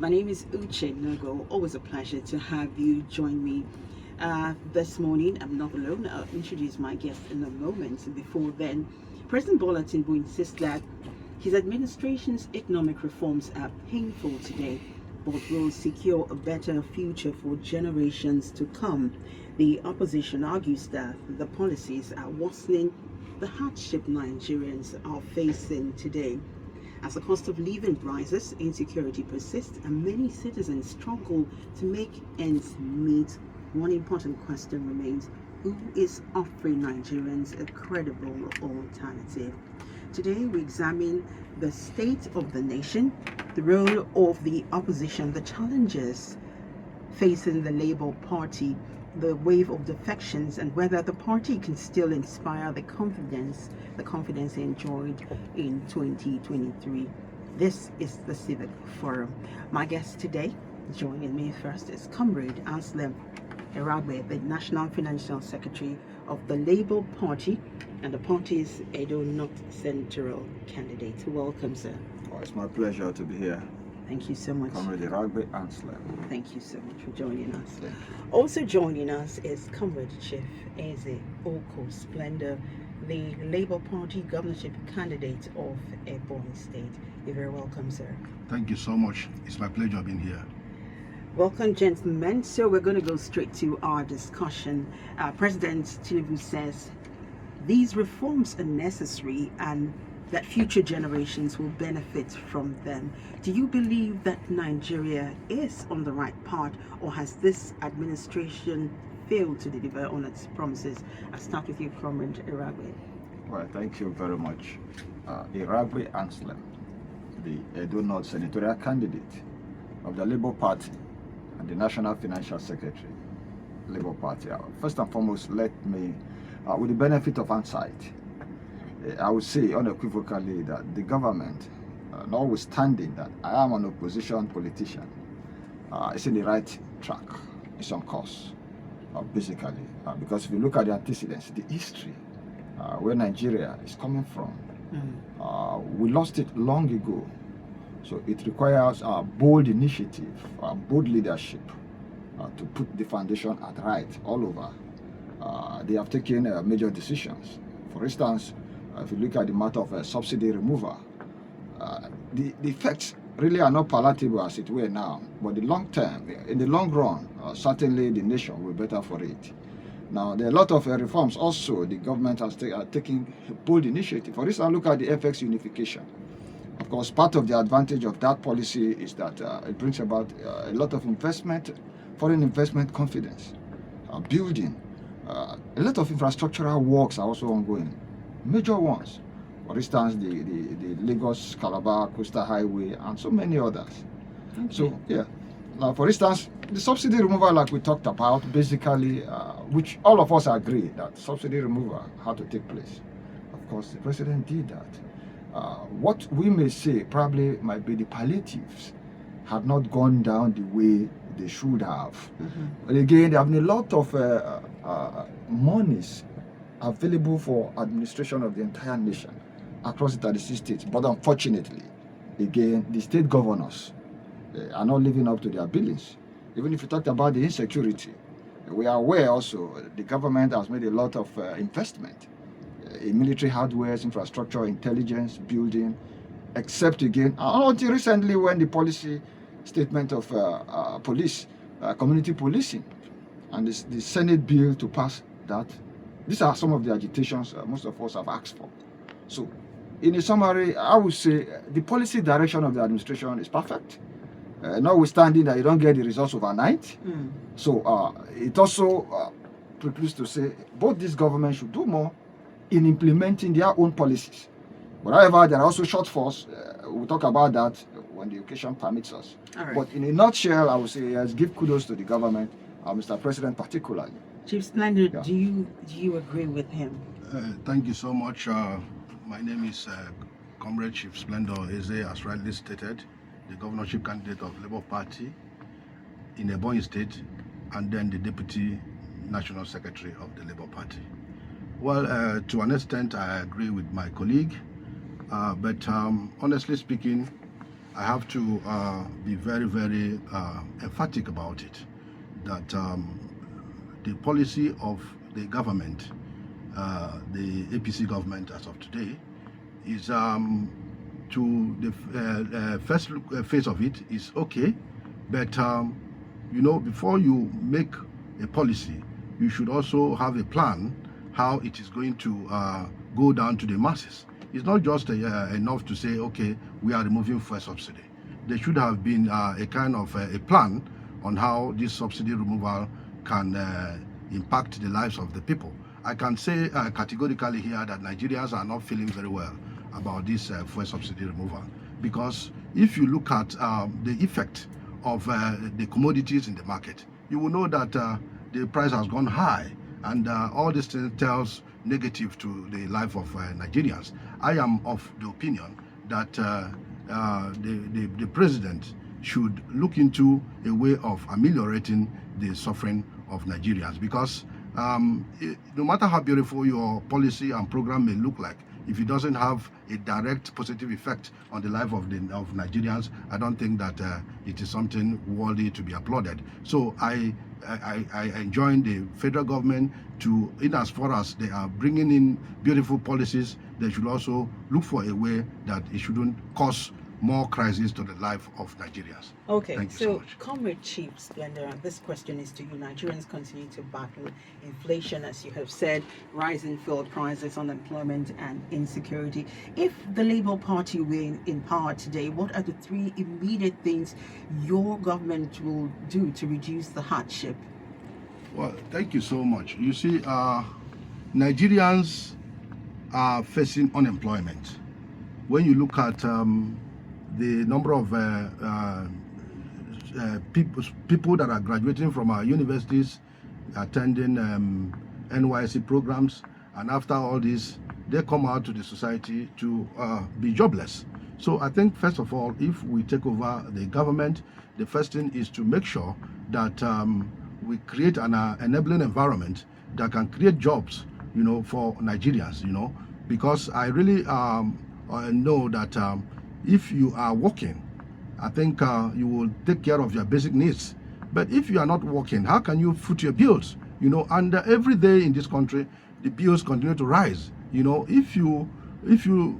My name is Uche Nogo. Always a pleasure to have you join me this morning. I'm not alone. I'll introduce my guest in a moment. Before then, President Bola Tinubu insists that his administration's economic reforms are painful today, but will secure a better future for generations to come. The opposition argues that the policies are worsening the hardship Nigerians are facing today. As the cost of living rises, insecurity persists, and many citizens struggle to make ends meet, one important question remains: who is offering Nigerians a credible alternative? Today, we examine the state of the nation, the role of the opposition, the challenges facing the Labour Party, the wave of defections, and whether the party can still inspire the confidence enjoyed in 2023. This is the Civic Forum. My guest today, joining me first, is Comrade Anselm Eragbe, the National Financial Secretary of the Labour Party and the party's Edo North Senitorial candidate. Welcome, sir. Oh, it's my pleasure to be here. Thank you so much. Comrade Eragbe, Anselm. Thank you so much for joining us. Also joining us is Comrade Chief Eze Oko Splendor, the Labour Party governorship candidate of Ebony State. You're very welcome, sir. Thank you so much. It's my pleasure being here. Welcome, gentlemen. So we're going to go straight to our discussion. President Tinubu says these reforms are necessary and that future generations will benefit from them. Do you believe that Nigeria is on the right path, or has this administration failed to deliver on its promises? I'll start with you, Comrade Eragbe. Well, thank you very much. Eragbe Anselm, the Edo North Senatorial candidate of the Labour Party and the National Financial Secretary, Labour Party. First and foremost, let me, with the benefit of hindsight, I would say unequivocally that the government, notwithstanding that I am an opposition politician, is in the right track. It's on course, basically. Because if you look at the antecedents, the history, where Nigeria is coming from, we lost it long ago. So it requires a bold initiative, bold leadership to put the foundation at right all over. They have taken major decisions. For instance, if you look at the matter of subsidy removal, the effects really are not palatable as it were now, but the long term, in the long run, certainly the nation will be better for it. Now, there are a lot of reforms also the government has taken a bold initiative. For instance, look at the FX unification. Of course, part of the advantage of that policy is that it brings about a lot of investment, foreign investment confidence, building. A lot of infrastructural works are also ongoing. Major ones, for instance, the Lagos-Calabar Coastal Highway and so many others. Okay. So, yeah. Now, for instance, the subsidy removal, like we talked about, basically, which all of us agree that subsidy removal had to take place. Of course, the president did that. What we may say probably might be the palliatives have not gone down the way they should have. But again, there have been a lot of monies available for administration of the entire nation across the 36 states. But unfortunately, again, the state governors are not living up to their billings. Even if you talked about the insecurity, we are aware also the government has made a lot of investment in military hardware, infrastructure, intelligence, building, except again, until recently when the policy statement of police, community policing, and the Senate bill to pass that. These are some of the agitations most of us have asked for. So, in a summary, I would say the policy direction of the administration is perfect, notwithstanding that you don't get the results overnight. So, it also precludes to say both these governments should do more in implementing their own policies. But however, there are also shortfalls. We'll talk about that when the occasion permits us. Right. But in a nutshell, I would say yes, give kudos to the government, Mr. President particularly. Chief Splendor, Yeah. do you agree with him? Thank you so much. My name is Comrade Chief Splendor Eze, as rightly stated, the governorship candidate of Labour Party in Ebony State, and then the Deputy National Secretary of the Labour Party. Well, to an extent, I agree with my colleague, but honestly speaking, I have to be very, very emphatic about it, that the policy of the government, the APC government as of today, is to the first phase of it is okay, but you know, before you make a policy, you should also have a plan how it is going to go down to the masses. It's not just enough to say, okay, we are removing fuel subsidy. There should have been a kind of a plan on how this subsidy removal can impact the lives of the people. I can say categorically here that Nigerians are not feeling very well about this fuel subsidy removal, because if you look at the effect of the commodities in the market, you will know that the price has gone high, and all this tells negative to the life of Nigerians. I am of the opinion that the president should look into a way of ameliorating the suffering of Nigerians, because no matter how beautiful your policy and program may look like, if it doesn't have a direct positive effect on the life of Nigerians, I don't think that it is something worthy to be applauded. So I join the federal government to, in as far as they are bringing in beautiful policies, they should also look for a way that it shouldn't cause more crisis to the life of Nigerians. Okay, Thank you so so much. Comrade Chief Splendor, this question is to you. Nigerians continue to battle inflation, as you have said, rising fuel prices, unemployment, and insecurity. If the Labour Party were in power today, what are the 3 immediate things your government will do to reduce the hardship? Well, thank you so much. You see, Nigerians are facing unemployment. When you look at the number of people that are graduating from our universities, attending NYSC programs, and after all this, they come out to the society to be jobless. So I think, first of all, if we take over the government, the first thing is to make sure that we create an enabling environment that can create jobs, you know, for Nigerians, you know, because I really know that if you are working, I think you will take care of your basic needs. But if you are not working, how can you foot your bills? You know, and every day in this country, the bills continue to rise. You know, if you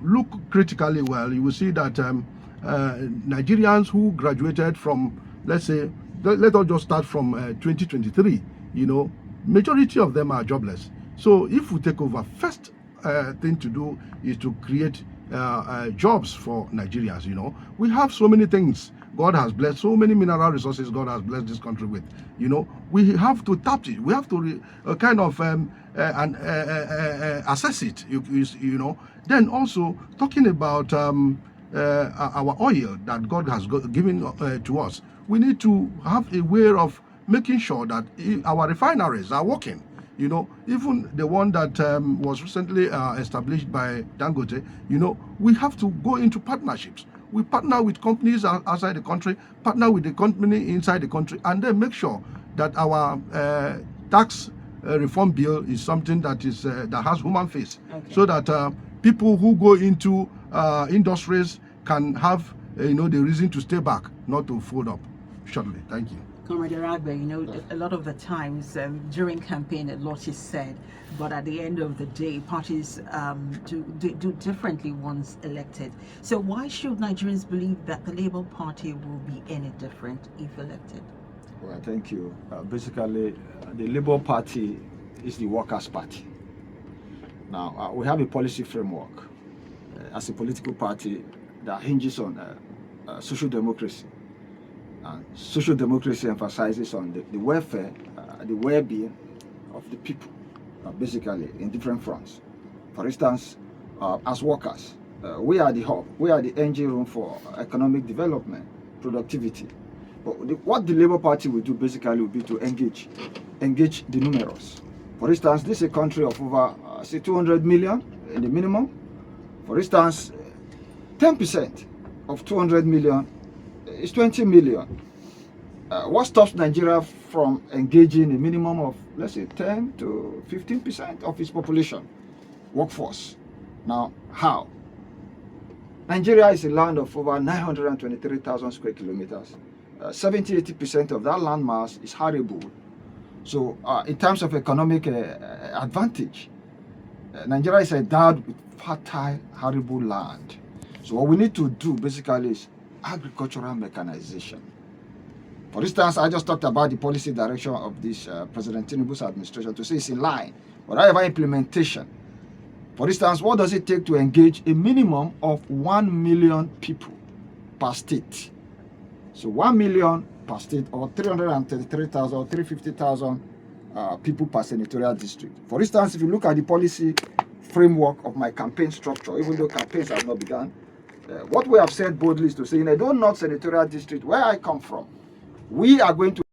look critically well, you will see that Nigerians who graduated from, let's say, let us just start from 2023, you know, majority of them are jobless. So if we take over, first thing to do is to create jobs for Nigerians. You know, we have so many things God has blessed, so many mineral resources God has blessed this country with. You know, we have to tap it. We have to kind of assess it. You know. Then also talking about our oil that God has given to us, we need to have a way of making sure that our refineries are working. You know, even the one that was recently established by Dangote, you know, we have to go into partnerships. We partner with companies outside the country, partner with the company inside the country, and then make sure that our tax reform bill is something that is that has human face, okay, so that people who go into industries can have, you know, the reason to stay back, not to fold up shortly. Thank you. Comrade Eragbe, you know, a lot of the times during campaign, a lot is said, but at the end of the day, parties do differently once elected. So why should Nigerians believe that the Labour Party will be any different if elected? Well, thank you. Basically, the Labour Party is the workers' party. Now, we have a policy framework as a political party that hinges on social democracy. Social democracy emphasizes on the welfare, the well-being of the people, basically in different fronts. For instance, as workers, we are the hub, we are the engine room for economic development, productivity. But what the Labour Party will do basically will be to engage the numerous. For instance, this is a country of over, say, 200 million in the minimum. For instance, 10% of 200 million is 20 million. What stops Nigeria from engaging a minimum of, let's say, 10 to 15% of its population workforce? Now, how? Nigeria is a land of over 923,000 square kilometers. 70-80% of that land mass is arable. So in terms of economic advantage, Nigeria is endowed with fertile, arable land. So what we need to do basically is agricultural mechanization. For instance, I just talked about the policy direction of this President Tinubu's administration to say it's in line. But however, implementation. For instance, what does it take to engage a minimum of 1 million people per state? So 1 million per state, or 333,000 or 350,000 people per senatorial district. For instance, if you look at the policy framework of my campaign structure, even though campaigns have not begun, what we have said boldly is to say in Edo North Senatorial District, where I come from, we are going to